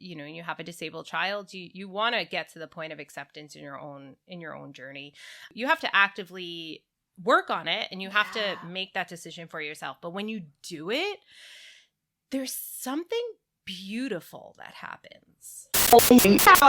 you have a disabled child, you want to get to the point of acceptance in your own journey. You have to actively work on it, and you have to make that decision for yourself. But when you do it, there's something beautiful that happens.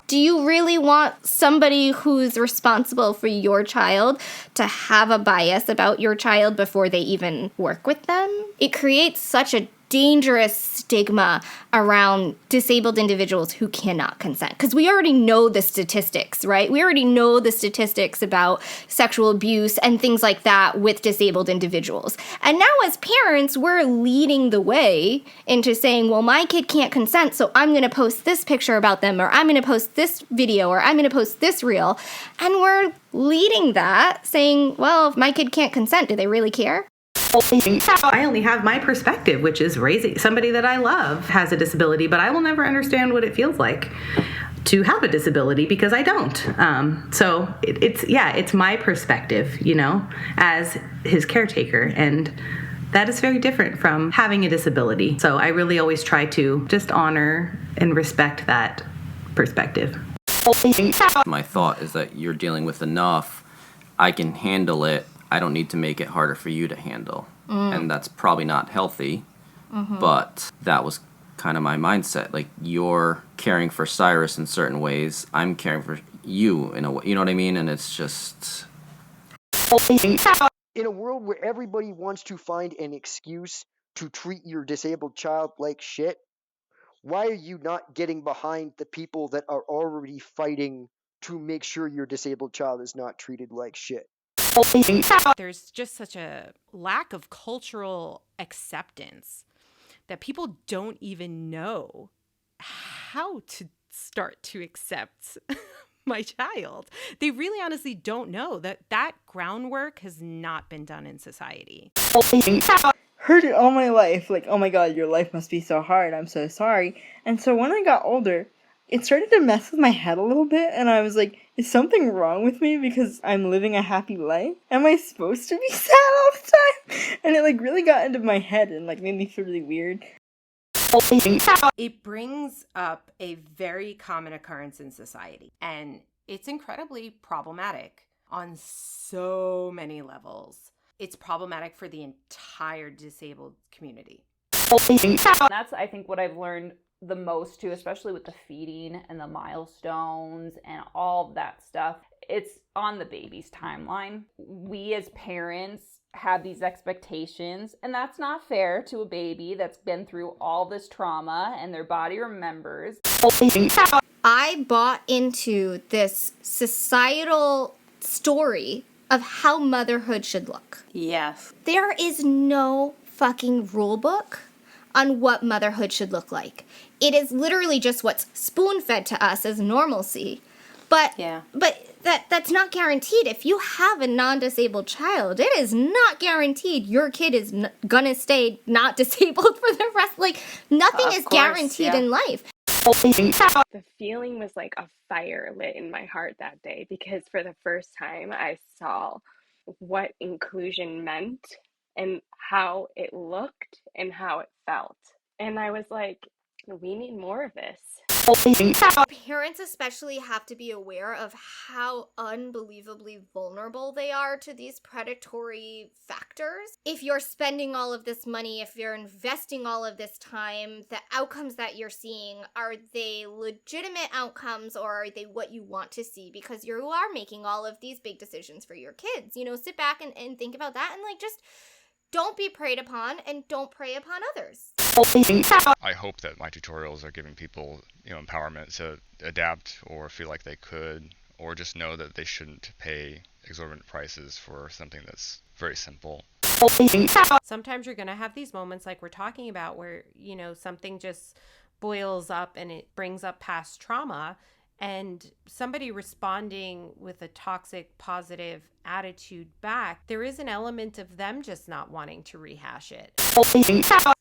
Do you really want somebody who's responsible for your child to have a bias about your child before they even work with them? It creates such a dangerous stigma around disabled individuals who cannot consent. Because we already know the statistics, right? We already know the statistics about sexual abuse and things like that with disabled individuals. And now as parents, we're leading the way into saying, well, my kid can't consent, so I'm going to post this picture about them, or I'm going to post this video, or I'm going to post this reel. And we're leading that, saying, well, if my kid can't consent, do they really care? I only have my perspective, which is raising somebody that I love has a disability, but I will never understand what it feels like to have a disability because I don't. So it's my perspective, as his caretaker, and that is very different from having a disability. So I really always try to just honor and respect that perspective. My thought is that you're dealing with enough. I can handle it. I don't need to make it harder for you to handle. And that's probably not healthy, but that was kind of my mindset. Like, you're caring for Cyrus in certain ways. I'm caring for you in a way. You know what I mean? And it's just... In a world where everybody wants to find an excuse to treat your disabled child like shit, why are you not getting behind the people that are already fighting to make sure your disabled child is not treated like shit? There's just such a lack of cultural acceptance that people don't even know how to start to accept my child. They really honestly don't know that groundwork has not been done in society. Heard it all my life, like, oh my god, your life must be so hard, I'm so sorry. And so when I got older, it started to mess with my head a little bit, and I was like, is something wrong with me because I'm living a happy life? Am I supposed to be sad all the time? And it really got into my head and made me feel really weird. It brings up a very common occurrence in society, and it's incredibly problematic on so many levels. It's problematic for the entire disabled community. That's, I think, what I've learned the most too, especially with the feeding and the milestones and all of that stuff. It's on the baby's timeline. We as parents have these expectations, and that's not fair to a baby that's been through all this trauma and their body remembers. I bought into this societal story of how motherhood should look. Yes. There is no fucking rule book on what motherhood should look like. It is literally just what's spoon-fed to us as normalcy. But that's not guaranteed. If you have a non-disabled child, it is not guaranteed your kid is gonna stay not disabled for the rest. Nothing is guaranteed in life. The feeling was like a fire lit in my heart that day, because for the first time I saw what inclusion meant and how it looked and how it felt. And I was like, we need more of this. Parents especially have to be aware of how unbelievably vulnerable they are to these predatory factors. If you're spending all of this money, if you're investing all of this time, the outcomes that you're seeing, are they legitimate outcomes, or are they what you want to see? Because you are making all of these big decisions for your kids. Sit back and think about that, and just don't be preyed upon, and don't prey upon others. I hope that my tutorials are giving people, empowerment to adapt or feel like they could, or just know that they shouldn't pay exorbitant prices for something that's very simple. Sometimes you're going to have these moments like we're talking about where, something just boils up and it brings up past trauma, and somebody responding with a toxic, positive attitude back, there is an element of them just not wanting to rehash it.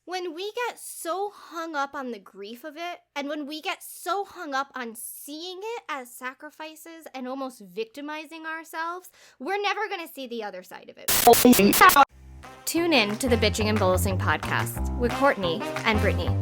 When we get so hung up on the grief of it, and when we get so hung up on seeing it as sacrifices and almost victimizing ourselves, we're never going to see the other side of it. Tune in to the Bitching and Bolusing podcast with Courtney and Brittany.